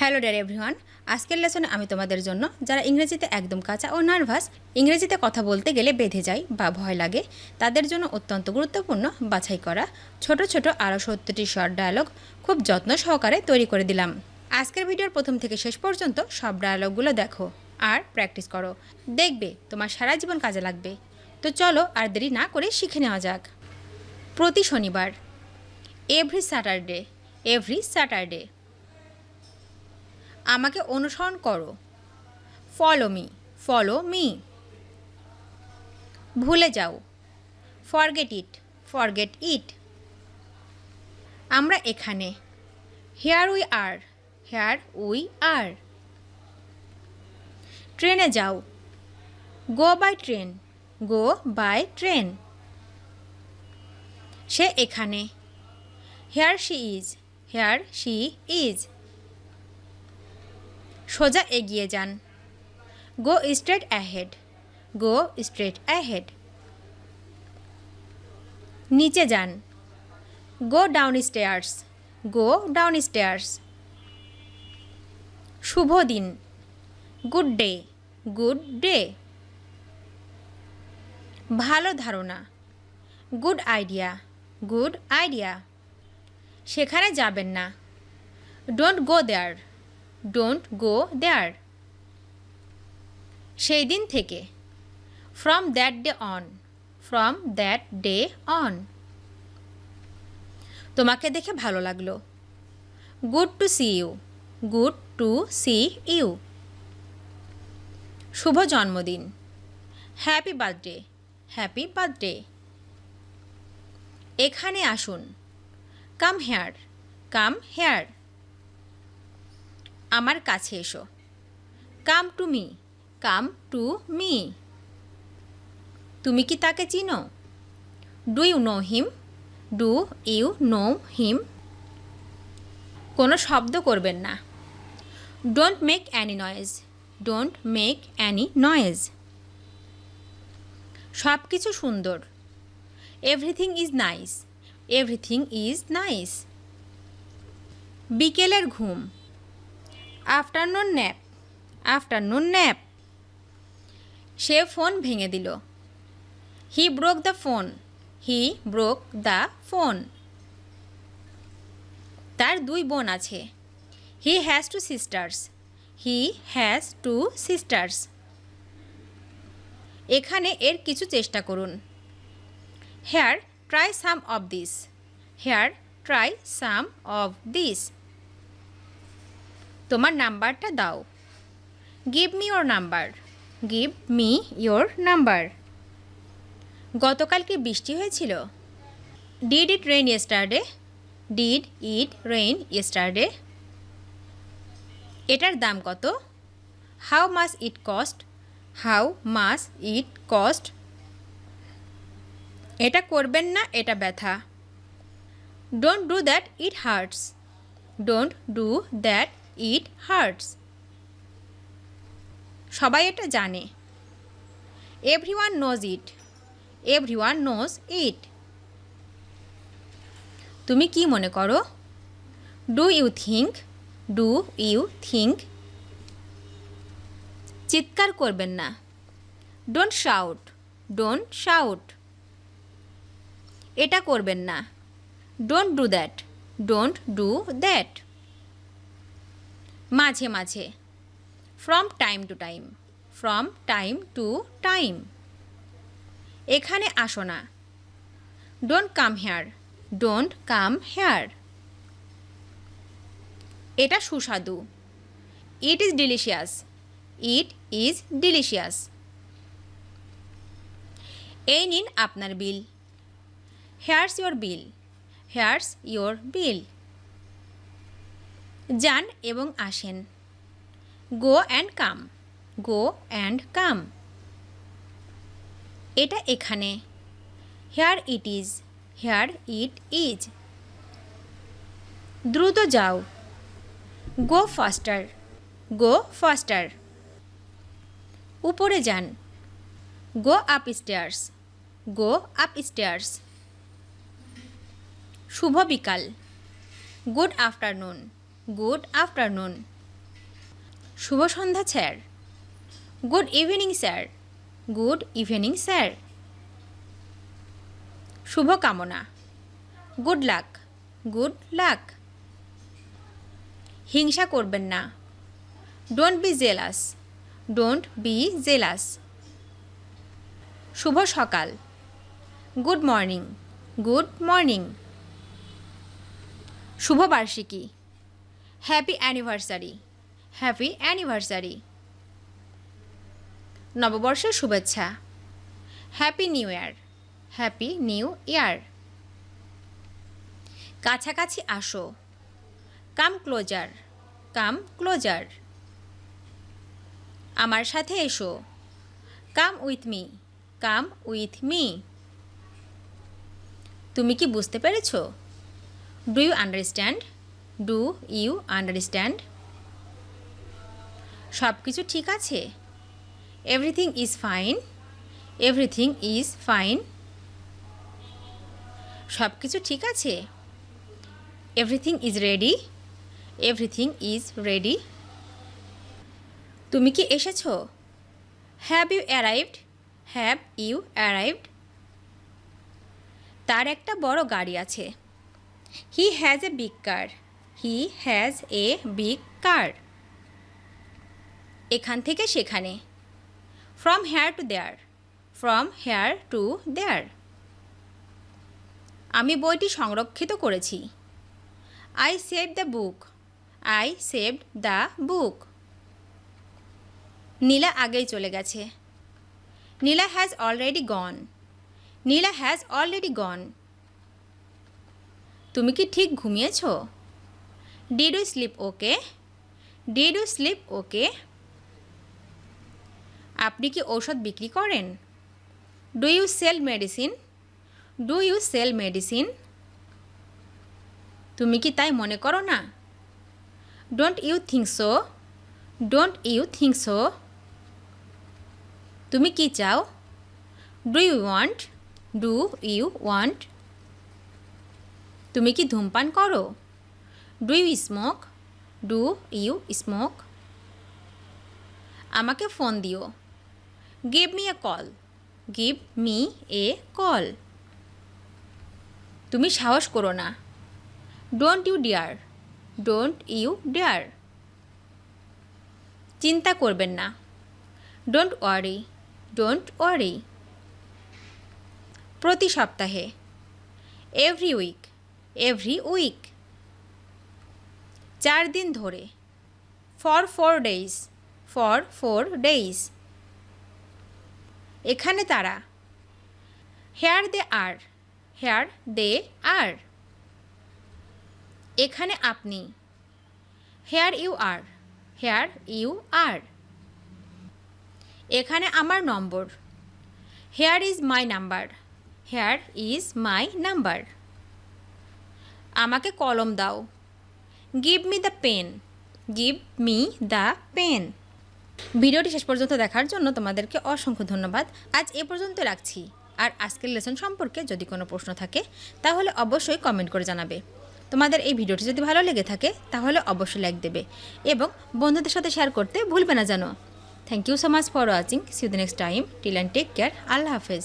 Hello dear everyone, আজকের লেসনে আমি তোমাদের জন্য যারা ইংরেজিতে একদম কাঁচা ও নার্ভাস, ইংরেজিতে কথা বলতে গেলে বেঁধে যায় বা ভয় লাগে, তাদের জন্য অত্যন্ত গুরুত্বপূর্ণ বাছাই করা ছোট ছোট আরও 70টি শর্ট ডায়ালগ খুব যত্ন সহকারে তৈরি করে দিলাম। আজকের ভিডিওর প্রথম থেকে শেষ পর্যন্ত সব ডায়ালগগুলো দেখো আর প্র্যাকটিস করো, দেখবে তোমার সারা জীবন কাজে লাগবে। তো চলো আর দেরি না করে শিখে নেওয়া যাক। প্রতি শনিবার, এভরি স্যাটারডে। আমাকে অনুসরণ করো, ফলো মি। ভুলে যাও, ফরগেট ইট। আমরা এখানে, হিয়ার উই আর। ট্রেনে যাও, গো বাই ট্রেন। সে এখানে, হিয়ার শি ইজ। সোজা এগিয়ে যান, গো স্ট্রেট অ্যাহেড। নিচে যান, গো ডাউন স্টেয়ার্স। শুভ দিন, গুড ডে। ভালো ধারণা, গুড আইডিয়া। সেখানে যাবেন না, ডোন্ট গো দেয়ার। সেই দিন থেকে, ফ্রম দ্যাট ডে অন। তোমাকে দেখে ভালো লাগলো, গুড টু সি ইউ। শুভ জন্মদিন, হ্যাপি বার্থডে। এখানে আসুন, কাম হেয়ার। আমার কাছে এসো, কাম টু মি। তুমি কি তাকে চিনো? Do you know him? কোনো শব্দ করবেন না, ডোন্ট মেক অ্যানি নয়েজ। সব কিছু সুন্দর, এভরিথিং ইজ নাইস। বিকেলের ঘুম, আফটারনুন ন্যাপ। সে ফোন ভেঙে দিল, হি ব্রোক দ্য ফোন। তার 2 বোন আছে, হি হ্যাজ টু সিস্টার্স। এখানে এর কিছু চেষ্টা করুন, here try some of this. তোমার নাম্বারটা দাও, গিভ মি ইয়োর নাম্বার। গতকাল কি বৃষ্টি হয়েছিল? Did it rain yesterday? এটার দাম কত? How much it cost? এটা করবেন না, এটা ব্যথা। Don't do that, it hurts. সবাই এটা জানে, এভরিওয়ান নোজ ইট। তুমি কি মনে করো? Do you think? চিৎকার করবেন না, ডোন্ট শাউট। এটা করবেন না, ডোন্ট ডু দ্যাট। মাঝে মাঝে, ফ্রম টাইম টু টাইম। এখানে আসো না, ডোন্ট কাম হেয়ার। এটা সুস্বাদু, ইট ইজ ডিলিশিয়াস। এই নিন আপনার বিল, হেয়ার্স ইয়োর বিল। যান এবং আসেন, গো অ্যান্ড কাম। এটা এখানে, হেয়ার ইট ইজ। দ্রুত যাও, গো ফাস্টার। উপরে যান, গো আপস্টেয়ার্স। শুভ বিকাল, গুড আফটারনুন। শুভ সন্ধ্যা sir. Good evening sir. Good evening sir. শুভ কামনা। Good luck. Good luck. হিংসা করবেন না। Don't be jealous. Don't be jealous. শুভ সকাল। Good morning. Good morning. শুভ বার্ষিকী। Happy anniversary. Happy anniversary. নববর্ষের শুভেচ্ছা। Happy new year. Happy new year. কাছাকাছি আসো। Come closer. Come closer. আমার সাথে এসো। Come with me. Come with me. তুমি কি বুঝতে পেরেছো? Do you understand? Do you understand? সব কিছু ঠিক আছে? Everything is fine. Everything is fine. সব কিছু ঠিক আছে? Everything is ready. Everything is ready. তুমি কি এসেছো? Have you arrived? Have you arrived? তার একটা বড় গাড়ি আছে। He has a big car. He has a big car. এখান থেকে সেখানে। From here to there. From here to there. আমি বইটি সংরক্ষিত করেছি। I saved the book. I saved the book. Nila আগেই চলে গেছে। Nila has already gone. Nila has already gone. তুমি কি ঠিক ঘুমিয়েছ? Did you sleep okay? Did you sleep okay? আপনি কি ঔষধ বিক্রি করেন? Do you sell medicine? Do you sell medicine? তুমি কি তাই মনে করো না? Don't you think so? Don't you think so? তুমি কি চাও? Do you want? Do you want? তুমি কি ধূমপান করো? Do you smoke? Do you smoke? আমাকে ফোন দিও। Give me a call. Give me a call. তুমি সাহস করো না। Don't you dare? Don't you dare? চিন্তা করবেন না। Don't worry. Don't worry. প্রতি সপ্তাহে। Every week. Every week. 4 দিন ধরে। For 4 days. For 4 days. এখানে তারা। Here they are. Here they are. এখানে আপনি। Here you are. Here you are. এখানে আমার নম্বর। Here is my number. Here is my number. আমাকে কলম দাও। Give me the pen. Give me the pen. ভিডিওটি শেষ পর্যন্ত দেখার জন্য তোমাদেরকে অসংখ্য ধন্যবাদ। আজ এ পর্যন্ত রাখছি। আর আজকের লেসন সম্পর্কে যদি কোনো প্রশ্ন থাকে তাহলে অবশ্যই কমেন্ট করে জানাবে। তোমাদের এই ভিডিওটি যদি ভালো লেগে থাকে তাহলে অবশ্যই লাইক দেবে এবং বন্ধুদের সাথে শেয়ার করতে ভুলবে না যেন। Thank you so much for watching. See you the next time. Till and take care. আল্লাহ হাফেজ।